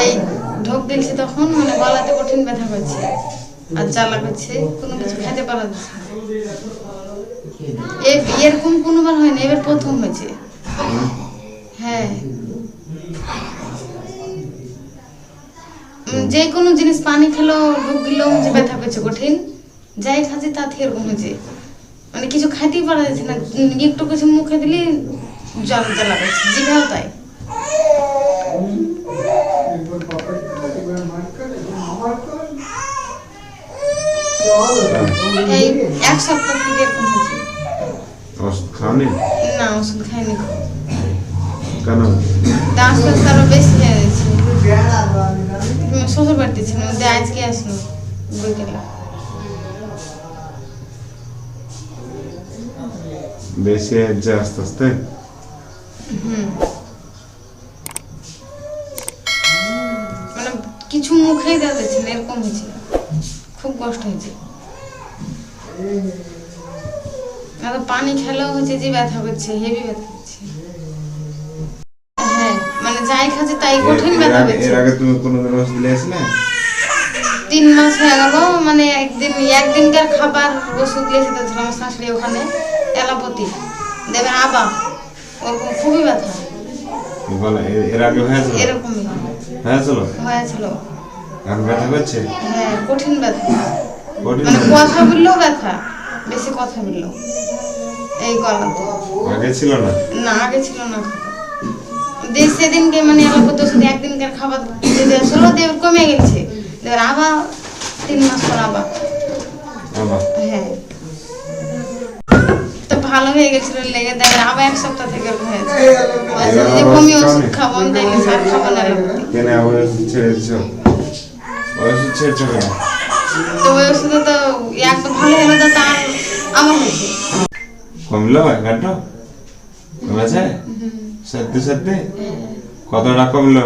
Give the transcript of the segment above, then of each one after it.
এই ঢোক গেলছে তখন মানে গলাতে কঠিন ব্যথা করছে আর জ্বালা করছে, কোনো কিছু খেতে পারা যাচ্ছে না। এরকম কোনোবার হয়নি, এবার প্রথম হয়েছে। হ্যাঁ, যে কোনো জিনিস পানি খেলো ঢোক গেলেও যে ব্যথা করছে কঠিন, যাই খাচ্ছি তা থেকে এরকম হয়েছে, মানে কিছু খাইতেই পারা যাচ্ছে না। একটু কিছু মুখে দিলে জ্বালা জ্বালা করছে, জিভাও তাই। এই এক সপ্তাহ থেকে এরকম হয়েছে। ওষুধ খাওনি? না, ওষুধ খাইনি। কেন? আস্তে আস্তে আরো বেশি হয়ে গেছে। শ্বশুর বাড়িতে ছিল, আজকে আসলো বিকেলে। বেশি হচ্ছে আস্তে আস্তে। মানে কিছু মুখেই দেওয়া যাচ্ছে না, এরকম হয়েছে, খুব কষ্ট হয়েছে। আর পানি খেলেও হচ্ছে যে ব্যথা করছে, হেভি ব্যথা করছে। হ্যাঁ, মানে যাই খাচ্ছে তাই কঠিন ব্যথা করছে। এর আগে তুমি কোনোদিন ওষুধ নিয়েছিলে? 3 মাস হয়ে গেল, মানে একদিনকার খাবার ওষুধ নিয়েছে তো ছিল আমার শাশুড়ি ওখানে এলাপতি দেবে আবার, ওরকম খুবই ব্যথা। এর আগে হয়েছিল? এরকমই হয়েছিল। এখন ব্যথা করছে? হ্যাঁ, কঠিন ব্যথা, মানে কথা বললেও ব্যথা, বেশি কথা বললেও এই গলাতে। আগে ছিল না? না, আগে ছিল না। সেদিনকে মানে এলাপতি ওষুধ একদিনকার খাবার দিয়ে আসলো, দিয়ে কমে গেছে, আবার 3 মাস পর আবার। হ্যাঁ, তো ভালো হয়ে গেছিল লেগে, দেখে আবার 1 সপ্তাহ থেকে হয়েছে। বমি ওষুধ খাবো, আমি তাই সার খাবো না। কেন ওষুধ ছেড়েছো? ওষুধ ছেড়েছো কেন? তো ওই ওষুধে তো একদম ভালো হলো, তো তার আমার হয়েছে। কমলো? একটু কমেছে? সত্যি সত্যি? কতটা কমলো?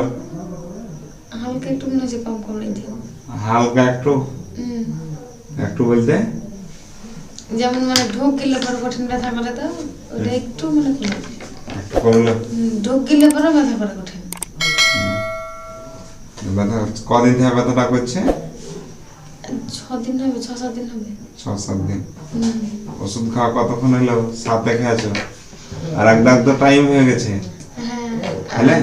হালকা একটু মনে হচ্ছে কম কমেছে। হালকা একটু? একটু বলতে যেমন মানে ঢোক গেলে পরে কঠিন ব্যথা করে, তো ওটা একটু মানে কমলো। ঢোক গেলে পরে ব্যথা করে কঠিন। ব্যথা কদিন থেকে ব্যথাটা করছে? 6 দিন হবে, 6-7 দিন হবে। 6-7 দিন। ওষুধ খাওয়া কতক্ষণ হলো? 7 খেয়েছো? আর এক দাগ তো টাইম হয়ে গেছে। হ্যাঁ, খেলে?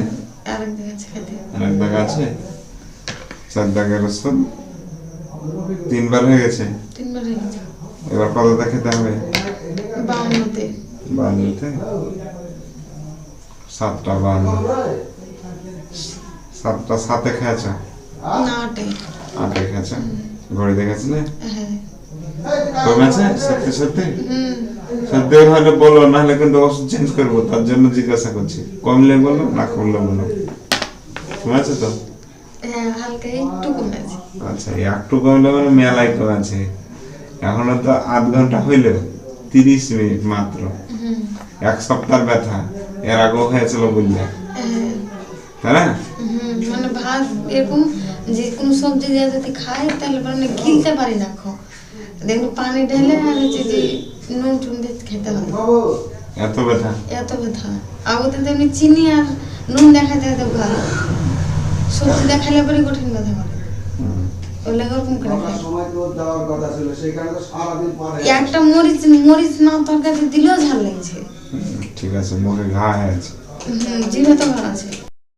আরেক দিন আছে খেতে। আরেক দাগ আছে? 4 দাগের ওষুধ 3 বার হয়ে গেছে। 3 বার হয়ে গেছে। এবার কতটা খেতে হবে? 52তে। 52তে? 7টা 52। 7টা 7 খেয়েছো? না, 8-এ। 8 খেয়েছো? ঘড়ি দেখেছি না? হ্যাঁ। কমেছে? সত্যি সত্যি? সত্যি হলে বলো, নাহলে কিন্তু ওষুধ চেঞ্জ করবো, তার জন্য জিজ্ঞাসা করছি। কমলে বলো, না কমলে বলো। কমেছে তো? হ্যাঁ, হালকা একটু কমেছে। আচ্ছা, একটু কমলে মানে মেলাই কমেছে। এখনো তো 8 ঘন্টা হইল, 30 মিনিট মাত্র। 1 সপ্তাহ ব্যথা এর আগেও হয়েছিল বুঝলে, তাই না? মানে ভাত এরকম যে কোনো সবজি দিয়ে যদি খাই তাহলে মানে গিলতে পারি না। দেখুন পানি ঢেলে আর হচ্ছে যে নুন টুন দিয়ে খেতে হয়, এত ব্যথা। এত ব্যথা। আগতে তেমনি চিনি আর নুন দেখাতে তো ভালো, সবজি দেখালে পরে কঠিন ব্যথা করে। একটা মরিচ না তরকারি দিলেও ঝাল লাগছে। ঠিক আছে, মুখে ঘা হয়েছে। জিভে তো ভালো আছে।